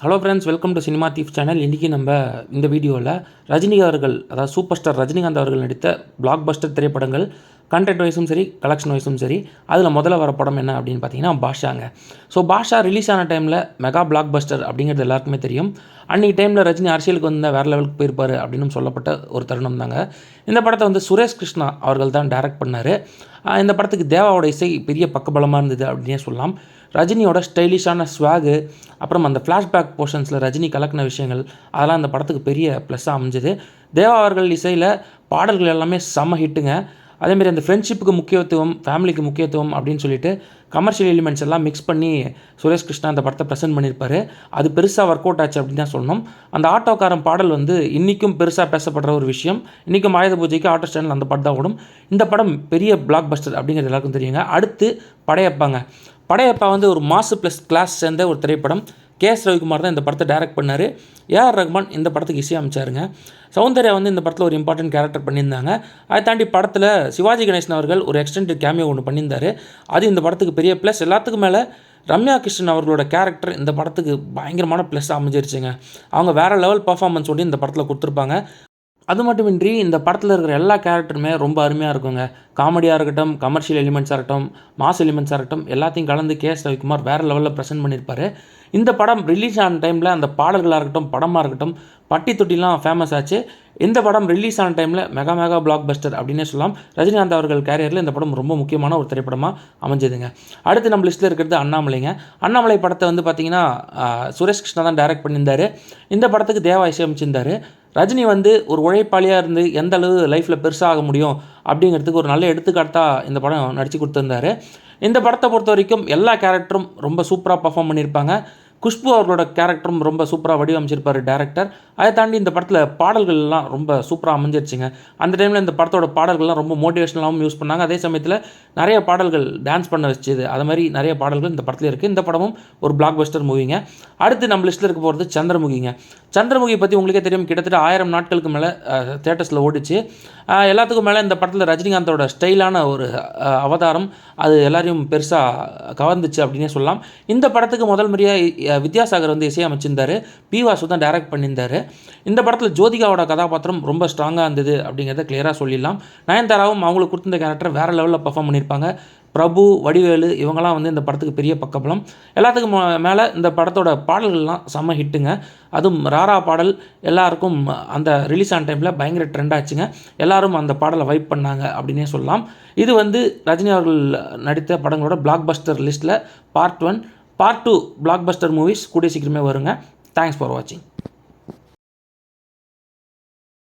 Hello friends, welcome to cinema thief channel. இன்றைக்கி நம்ம இந்த வீடியோவில் ரஜினி அவர்கள், அதாவது சூப்பர் ஸ்டார் ரஜினிகாந்த் அவர்கள் நடித்த பிளாக் பஸ்டர் திரைப்படங்கள் கண்டென்ட் வைஸும் சரி, கலெக்ஷன் வைஸும் சரி, அதில் முதல்ல வர படம் என்ன அப்படின்னு பார்த்தீங்கன்னா பாஷாங்க. ஸோ பாஷா ரிலீஸ் ஆன டைமில் மெகா பிளாக் பஸ்டர் அப்படிங்கிறது எல்லாருக்குமே தெரியும். அன்றைக்கி டைமில் ரஜினி அரசியலுக்கு வந்து வேறு லெவலுக்கு போயிருப்பார் அப்படின்னு சொல்லப்பட்ட ஒரு தருணம் தாங்க. இந்த படத்தை வந்து சுரேஷ் கிருஷ்ணா அவர்கள் தான் டைரக்ட் பண்ணார். இந்த படத்துக்கு தேவாவோட இசை பெரிய பக்கபலமாக இருந்தது அப்படின்னே சொல்லலாம். ரஜினியோட ஸ்டைலிஷான ஸ்வாகு, அப்புறம் அந்த ஃப்ளாஷ்பேக் போர்ஷன்ஸில் ரஜினி கலக்கின விஷயங்கள், அதெல்லாம் அந்த படத்துக்கு பெரிய ப்ளஸ்ஸாக அமைஞ்சது. தேவா அவர்கள் இசையில் பாடல்கள் எல்லாமே செம்ம ஹிட்டுங்க. அதேமாரி அந்த ஃப்ரெண்ட்ஷிப்புக்கு முக்கியத்துவம், ஃபேமிலிக்கு முக்கியத்துவம் அப்படின்னு சொல்லிட்டு கமர்ஷியல் எலிமெண்ட்ஸ் எல்லாம் மிக்ஸ் பண்ணி சுரேஷ் கிருஷ்ணா அந்த படத்தை ப்ரெசென்ட் பண்ணியிருப்பார். அது பெருசாக ஒர்க் அவுட் ஆச்சு அப்படின்னு தான் சொல்லணும். அந்த ஆட்டோக்காரன் பாடல் வந்து இன்றைக்கும் பெருசாக பேசப்படுற ஒரு விஷயம். இன்றைக்கும் ஆயுத பூஜைக்கு ஆட்டோ ஸ்டாண்டில் அந்த படம் தான் ஓடும். இந்த படம் பெரிய பிளாக் பஸ்டர் அப்படிங்கிறது எல்லாருக்கும் தெரியுங்க. அடுத்து படையப்பாங்க. படையப்பா வந்து ஒரு மாசு ப்ளஸ் கிளாஸ் சேர்ந்த ஒரு திரைப்படம். கே.எஸ். ரவிக்குமார் தான் இந்த படத்தை டைரக்ட் பண்ணார். ஏஆர் ரஹ்மான் இந்த படத்துக்கு இசையமைச்சாருங்க. சௌந்தர்யா வந்து இந்த படத்தில் ஒரு இம்பார்ட்டன்ட் கேரக்டர் பண்ணியிருந்தாங்க. அதை தாண்டி படத்தில் சிவாஜி கணேசன் அவர்கள் ஒரு எக்ஸ்டெண்டட் கேமியோ ஒன்று பண்ணியிருந்தார். அது இந்த படத்துக்கு பெரிய ப்ளஸ். எல்லாத்துக்கும் மேலே ரம்யா கிருஷ்ணன் அவர்களோட கேரக்டர் இந்த படத்துக்கு பயங்கரமான ப்ளஸ் அமைஞ்சிருச்சுங்க. அவங்க வேறு லெவல் பர்ஃபார்மன்ஸ் ஒன்று இந்த படத்தில் கொடுத்துருப்பாங்க. அது மட்டுமின்றி இந்த படத்தில் இருக்கிற எல்லா கேரக்டருமே ரொம்ப அருமையாக இருக்குங்க. காமெடியாக இருக்கட்டும், கமர்ஷியல் எலிமெண்ட்ஸாக இருக்கட்டும், மாஸ் எலிமெண்ட்ஸாக இருக்கட்டும், எல்லாத்தையும் கலந்து கே.எஸ். ரவிக்குமார் வேறு லெவலில் ப்ரெசென்ட் பண்ணியிருப்பார். இந்த படம் ரிலீஸ் ஆன டைமில் அந்த பாடல்களாக இருக்கட்டும், படமாக இருக்கட்டும், பட்டி தொட்டிலாம் ஃபேமஸ் ஆச்சு. இந்த படம் ரிலீஸ் ஆன டைமில் மெகா பிளாக் பஸ்டர் அப்படின்னே சொல்லலாம். ரஜினிகாந்த் அவர்கள் கேரியரில் இந்த படம் ரொம்ப முக்கியமான ஒரு திரைப்படமாக அமைஞ்சதுங்க. அடுத்து நம்ம லிஸ்ட்டில் இருக்கிறது அண்ணாமலைங்க. அண்ணாமலை படத்தை வந்து பார்த்திங்கன்னா சுரேஷ் கிருஷ்ணா தான் டைரக்ட் பண்ணியிருந்தார். இந்த படத்துக்கு தேவா இசையமைச்சிருந்தார். ரஜினி வந்து ஒரு உழைப்பாளியாக இருந்து எந்த அளவு லைஃப்பில் பெருசாக ஆக முடியும் அப்படிங்கிறதுக்கு ஒரு நல்ல எடுத்துக்காட்டாக இந்த படம் நடித்து கொடுத்துருந்தாரு. இந்த படத்தை பொறுத்த வரைக்கும் எல்லா கேரக்டரும் ரொம்ப சூப்பராக பர்ஃபார்ம் பண்ணியிருப்பாங்க. குஷ்பு அவர்களோட கேரக்டரும் ரொம்ப சூப்பராக வடிவமைச்சிருப்பார் டேரக்டர். அதை தாண்டி இந்த படத்தில் பாடல்கள்லாம் ரொம்ப சூப்பராக அமைஞ்சிருச்சுங்க. அந்த டைமில் இந்த படத்தோட பாடல்கள்லாம் ரொம்ப மோட்டிவேஷனலாகவும் யூஸ் பண்ணாங்க. அதே சமயத்தில் நிறைய பாடல்கள் டான்ஸ் பண்ண வச்சுது. அது மாதிரி நிறைய பாடல்கள் இந்த படத்தில் இருக்குது. இந்த படமும் ஒரு பிளாக் பஸ்டர் மூவிங்க. அடுத்து நம்ம லிஸ்ட்டில் இருக்க போகிறது சந்திரமுகிங்க. சந்திரமுகி பற்றி உங்களுக்கே தெரியும், கிட்டத்தட்ட 1000 நாட்களுக்கு மேலே தியேட்டர்ஸில் ஓடிச்சு. எல்லாத்துக்கும் மேலே இந்த படத்தில் ரஜினிகாந்தோட ஸ்டைலான ஒரு அவதாரம் அது எல்லாரையும் பெருசாக கவர்ந்துச்சு அப்படின்னே சொல்லலாம். இந்த படத்துக்கு முதல் முறையாக வித்யாசாகர் வந்து இசையமைச்சிருந்தார். பி. வாசு தான் டைரக்ட் பண்ணியிருந்தார். இந்த படத்தில் ஜோதிகாவோட கதாபாத்திரம் ரொம்ப ஸ்ட்ராங்காக இருந்தது அப்படிங்கிறத கிளியராக சொல்லிடலாம். நயன்தாராவும் அவங்களுக்கு கொடுத்த கேரக்டர் வேறு லெவலில் பர்ஃபார்ம் பண்ணியிருப்பாங்க. பிரபு, வடிவேலு இவங்கெல்லாம் வந்து இந்த படத்துக்கு பெரிய பக்கபலம். எல்லாத்துக்கும் மேலே இந்த படத்தோட பாடல்கள்லாம் செம்ம ஹிட்டுங்க. அதுவும் ராரா பாடல் எல்லாருக்கும் அந்த ரிலீஸ் ஆன டைமில் பயங்கர ட்ரெண்ட் ஆச்சுங்க. எல்லாரும் அந்த பாடலை வைப் பண்ணாங்க அப்படின்னே சொல்லலாம். இது வந்து ரஜினி அவர்கள் நடித்த படங்களோட பிளாக் பஸ்டர் லிஸ்ட்டில் part 1. Part 2 black Bastar movies கூடிய சீக்கிரமே வருங்க. தேங்க்ஸ் ஃபார் வாட்சிங்.